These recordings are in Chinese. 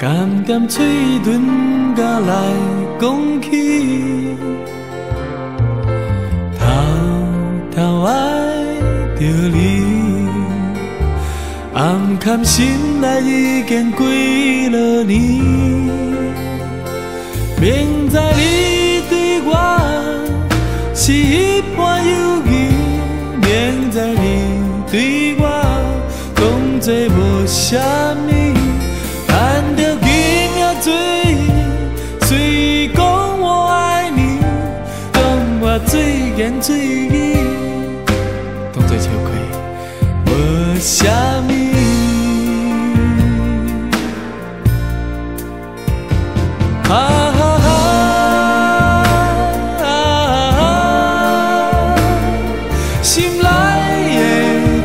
甘甜嘴唇甲来讲起，偷偷爱着你，暗藏心内已经几落年，明知你对我是一半犹豫，明知你对我讲做无啥物。谈着轻也水，虽讲我爱你，当我水言水语，当作笑亏，无啥物。心内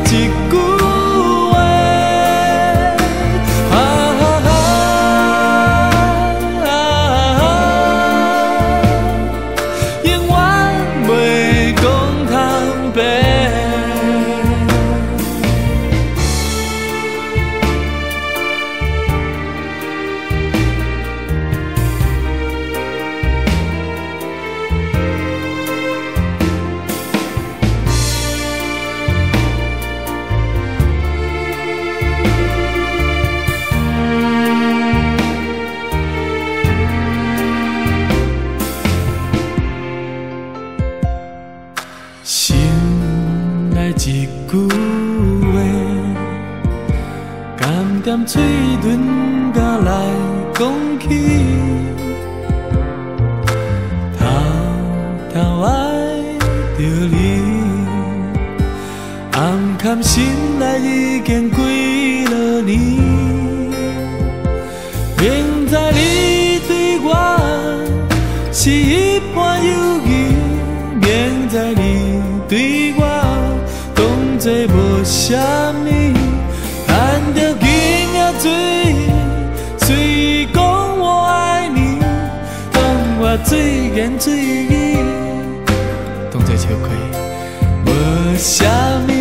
的一句话。心内一句话，甘甜嘴唇甲来讲起，偷偷爱着你，暗藏心内已经几落年，明知你对我是一半犹豫，明知你对我当作无啥物，谈着轻也水，虽讲我爱你，当我水言水语，当作笑亏，无啥物。